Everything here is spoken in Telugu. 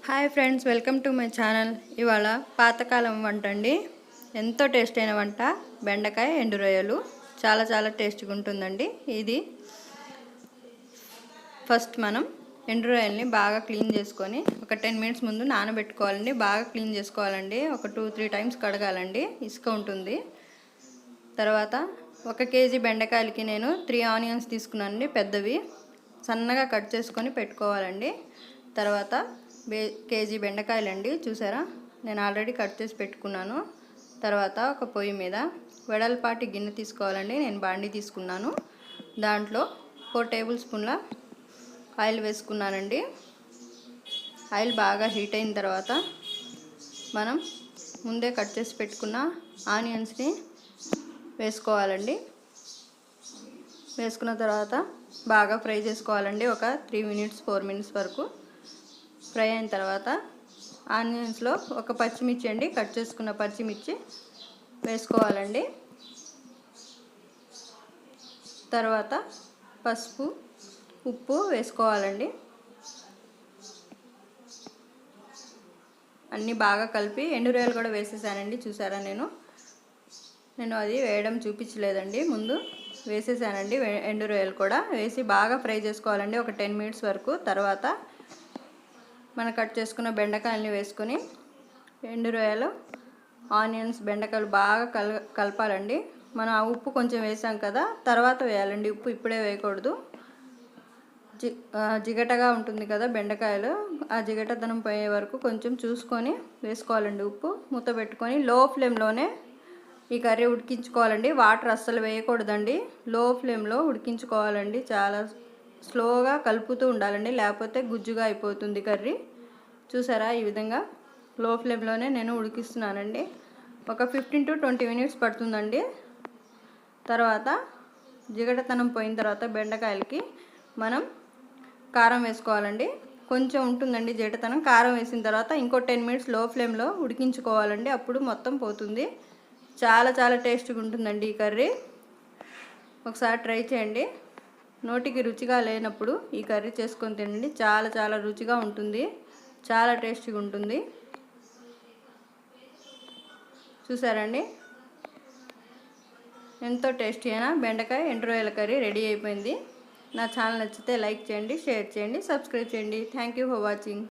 Hi friends, welcome to my channel. ఇవాళ పాతకాలం వంట అండి. ఎంతో టేస్ట్ అయిన వంట బెండకాయ ఎండు రొయ్యలు. చాలా టేస్ట్గా ఉంటుందండి. ఇది ఫస్ట్ మనం ఎండు రొయ్యల్ని బాగా క్లీన్ చేసుకొని ఒక 10 మినిట్స్ ముందు నానబెట్టుకోవాలండి. బాగా క్లీన్ చేసుకోవాలండి. ఒక 2-3 టైమ్స్ కడగాలండి, ఇసుక ఉంటుంది. తర్వాత 1 కేజీ బెండకాయలకి నేను 3 ఆనియన్స్ తీసుకున్నానండి, పెద్దవి. సన్నగా కట్ చేసుకొని పెట్టుకోవాలండి. తర్వాత కేజీ బెండకాయలండి, చూసారా, నేను ఆల్రెడీ కట్ చేసి పెట్టుకున్నాను. తర్వాత ఒక పొయ్యి మీద వెడల్పాటి గిన్నె తీసుకోవాలండి. నేను బాండీ తీసుకున్నాను. దాంట్లో 4 టేబుల్ స్పూన్ల ఆయిల్ వేసుకున్నానండి. ఆయిల్ బాగా హీట్ అయిన తర్వాత మనం ముందే కట్ చేసి పెట్టుకున్న ఆనియన్స్ని వేసుకోవాలండి. వేసుకున్న తర్వాత బాగా ఫ్రై చేసుకోవాలండి. ఒక 3-4 మినిట్స్ వరకు ఫ్రై అయిన తర్వాత ఆనియన్స్లో ఒక పచ్చిమిర్చి అండి, కట్ చేసుకున్న పచ్చిమిర్చి వేసుకోవాలండి. తర్వాత పసుపు, ఉప్పు వేసుకోవాలండి. అన్నీ బాగా కలిపి ఎండు రొయ్యలు కూడా వేసేసానండి. చూసారా, నేను అది వేయడం చూపించలేదండి, ముందు వేసేసానండి. ఎండు రొయ్యలు కూడా వేసి బాగా ఫ్రై చేసుకోవాలండి ఒక 10 మినిట్స్ వరకు. తర్వాత మనం కట్ చేసుకున్న బెండకాయలని వేసుకొని ఎండు రొయ్యలు, ఆనియన్స్, బెండకాయలు బాగా కలపాలండి. మనం ఆ ఉప్పు కొంచెం వేసాం కదా, తర్వాత వేయాలండి. ఉప్పు ఇప్పుడే వేయకూడదు. జిగటగా ఉంటుంది కదా బెండకాయలు, ఆ జిగటతనం పోయే వరకు కొంచెం చూసుకొని వేసుకోవాలండి. ఉప్పు మూత పెట్టుకొని లో ఫ్లేమ్లోనే ఈ కర్రీ ఉడికించుకోవాలండి. వాటర్ అస్సలు వేయకూడదండి, లో ఫ్లేమ్లో ఉడికించుకోవాలండి. చాలా స్లోగా కలుపుతూ ఉండాలండి, లేకపోతే గుజ్జుగా అయిపోతుంది కర్రీ. చూసారా, ఈ విధంగా లో ఫ్లేమ్లోనే నేను ఉడికిస్తున్నానండి. ఒక 15-20 మినిట్స్ పడుతుందండి. తర్వాత జిగటతనం పోయిన తర్వాత బెండకాయలకి మనం కారం వేసుకోవాలండి. కొంచెం ఉంటుందండి జిగటతనం. కారం వేసిన తర్వాత ఇంకో 10 మినిట్స్ లో ఫ్లేమ్లో ఉడికించుకోవాలండి, అప్పుడు మొత్తం పోతుంది. చాలా టేస్ట్గా ఉంటుందండి ఈ కర్రీ. ఒకసారి ట్రై చేయండి. నోటికి రుచిగా లేనప్పుడు ఈ కర్రీ చేసుకొని తినండి. చాలా రుచిగా ఉంటుంది, చాలా టేస్టీగా ఉంటుంది. చూసారండి, ఎంతో టేస్టీ అయిన బెండకాయ ఎండు రొయ్యల కర్రీ రెడీ అయిపోయింది. నా ఛానల్ నచ్చితే లైక్ చేయండి, షేర్ చేయండి, సబ్స్క్రైబ్ చేయండి. Thank you for watching.